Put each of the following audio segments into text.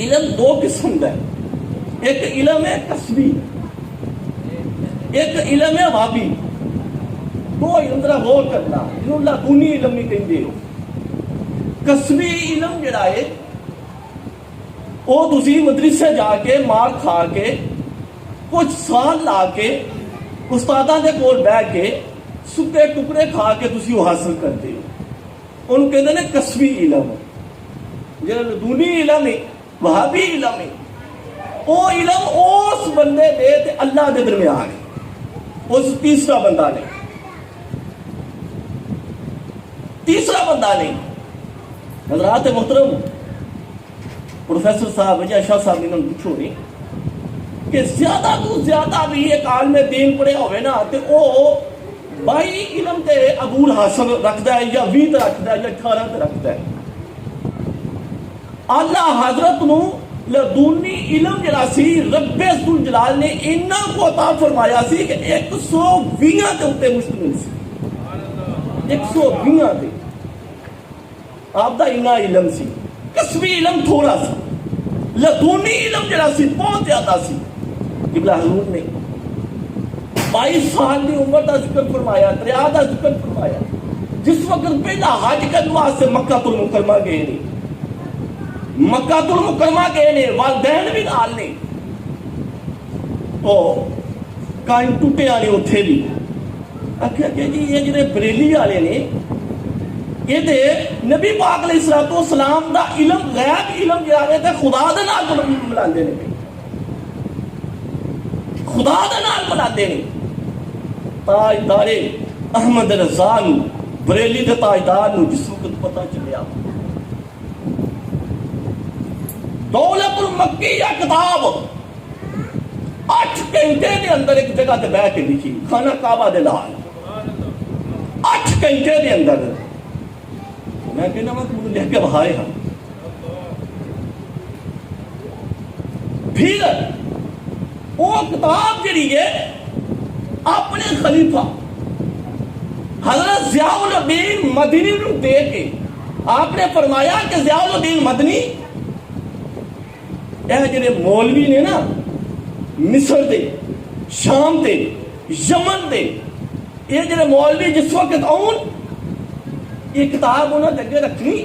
علم دو قسم کا ہے، ایک علم ہے کسبی، ایک علم ہے وابی۔ دو علم ذرا غور کرنا، جنہوں لدنی علم نہیں کہیں ہو۔ کسبی علم جڑا ہے وہ تسی مدرسے جا کے مار کھا کے کچھ سال لا کے استاداں دے کول بیٹھ کے سکے ٹکڑے کھا کے تسی وہ حاصل کرتے ہو، ان کہتے ہیں کسبی علم۔ جڑا لدنی علم ہے، وہابی علم ہے، وہ علم اس بندے دے تے اللہ دے درمیان ہے، اس تیسرا بندہ نہیں، تیسرا بندہ نہیں۔ حضرات محترم، پروفیسر صاحب یا شاہ صاحب نے پوچھو نہیں کہ زیادہ تو زیادہ بھی ایک عالم دین پڑھے ہوئے نا تے او 22 علم تے عبور حاصل رکھتا ہے، یا 20 رکھتا ہے، یا 18 رکھتا ہے۔ اللہ حضرت نو لدنی علم جڑا سی رب ذوالجلال نے انہاں کو عطا فرمایا سی کہ 120 دے اوتے مشتمل سی، 120 دے آپ دا انہاں علم سی۔ کسبی علم تھوڑا سا، لدنی علم جڑا سی بہت زیادہ سی۔ قبلہ حضور نے 22 سال کی عمر کا ذکر فرمایا، دریا کا ذکر فرمایا، جس وقت پہلا حج کرنے واسطے مکہ المکرمہ گئے نہیں، مکہ المکرمہ گئے نے، والدین بھی نال نے، تو کائیں ٹوٹے آنے اتھے بھی آکھیا کہ جی یہ جڑے بریلی والے نے یہ دے نبی پاک علیہ السلام دا علم غیب علم جڑا ہے تے خدا دے نال ملاندے نے، خدا دے نال ملاندے نے۔ تاجدار احمد رضا نو، بریلی دے تاجدار نو جس وقت پتہ چلیا دولت المکی یا کتاب 8 گھنٹے دے اندر ایک جگہ تے بیٹھ کے لکھی، خانہ کعبہ دے لال 8 گھنٹے دے اندر۔ میں کہنا میں تمہیں لکھ کے بہائے ہاں۔ پھر وہ کتاب جڑی ہے اپنے خلیفہ حضرت ضیاء الدین مدنی نو دے کے آپ نے فرمایا کہ ضیاء الدین مدنی یہ جڑے مولوی نے نا مصر دے، شام دے، یمن دے، یہ جڑے مولوی جس وقت آؤن یہ کتاب انہوں نے اگے رکھنی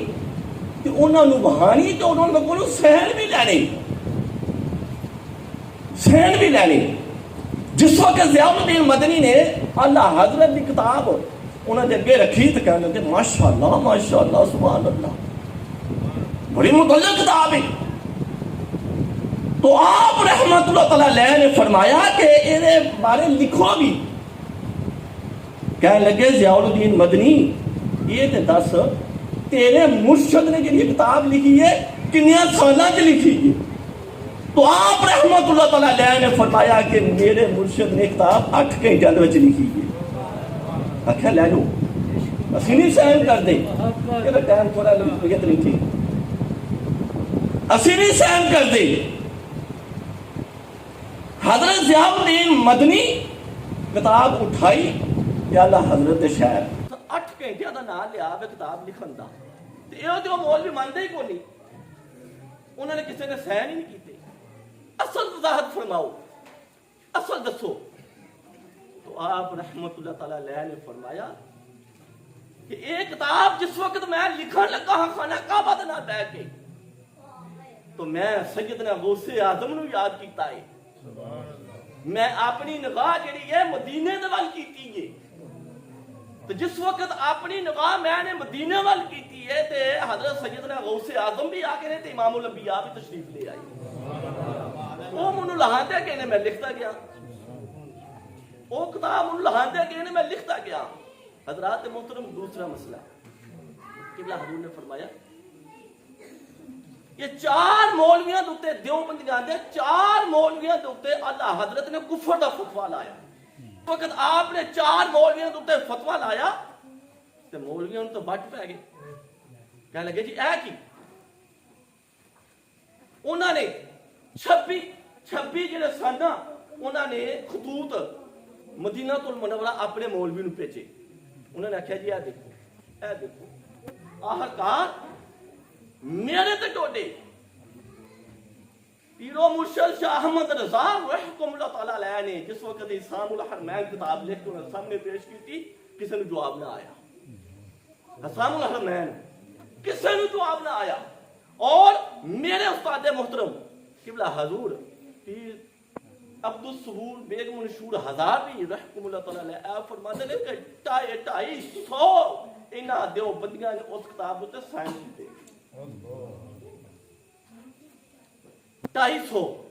تے انہوں نے بہانی تے انہوں نے کو سہن بھی لینے، سہن بھی لینے۔ جس وقت ضیاء الدین مدنی نے اللہ حضرت کی کتاب انہوں نے اگے رکھی تو کہنے لگے ماشاءاللہ ماشاءاللہ سبحان اللہ، بڑی مطلع کتاب ہے۔ تو آپ رحمت اللہ تعالیٰ علیہ نے فرمایا کہ یہ بارے لکھو بھی۔ کہنے لگے ضیاء الدین مدنی یہ تے دس تیرے مرشد نے جی کتاب لکھی ہے کنیا سالہ چ لکھی ہے؟ تو آپ رحمت اللہ تعالیٰ علیہ نے فرمایا کہ میرے مرشد نے کتاب 8 گھنٹے وچ لکھی ہے۔ آخیا لے لو، اسی نہیں سہن کر دے کہ ٹائم تھوڑا لگت نہیں تھی، اسی نہیں سہن کر دے۔ حضرت ضیاء الدین مدنی کتاب اٹھائی یا اللہ حضرت شہر 8 گھنٹے دا نام لیا کتاب لکھن دا، تے یہ تو مولوی مانتے ہی کو نہیں، انہوں نے کسی نے سہن ہی نہیں کیتے۔ اصل وضاحت فرماؤ، اصل دسو۔ تو آپ رحمت اللہ تعالیٰ علیہ نے فرمایا کہ ایک کتاب جس وقت میں لکھن لگا ہاں خانہ کعبہ دے نال بیٹھ کے، تو میں سیدنا غوث اعظم نو یاد کیتا ہے، میں اپنی نگاہ جڑی ہے مدینے دے ول کیتی ہے۔ تو جس وقت اپنی نگاہ میں نے مدینے وال کیتی ہے تے حضرت سیدنا غوث اعظم بھی آ کے تے امام الانبیاء بھی تشریف لے آئی۔ وہ منو لہاندے کہ میں لکھتا گیا، وہ کتاب منو لہاندے کہ میں لکھتا گیا۔ حضرات محترم، دوسرا مسئلہ قبلہ حضور نے فرمایا یہ 4 مولویاں دوتے دیوبندیاں دے 4 مولویاں دوتے اللہ حضرت نے کفر دا فتویٰ لایا۔ وقت آپ نے 4 مولویاں دوتے فتویٰ لایا تے مولویاں تو بٹ پہ گئے، کہنے لگے جی اے کی؟ انہوں نے 26 جڑے سن انہوں نے خطوط مدینہ المنورہ اپنے مولوی نو بھیجے۔ انہوں نے آخیا جی اے دیکھو آہکار میرے تے ٹوڈے جو مرشد شاہ احمد رضا رحمہ اللہ تعالیٰ علیہ نے جس وقت اسام الحرمین کتاب لکھ کے انہیں سامنے پیش کی تھی کسی نے جواب نہ آیا. اسام الحرمین کسی نے جواب نہ آیا. اور میرے استاد محترم قبلہ حضور پیر عبد الصبور بیگ منشور ہزاری رحمہ اللہ تعالیٰ علیہ فرماتے ہیں کہ 250 انہاں دیوبندیاں نے اس کتاب تے سائن کیتے. 250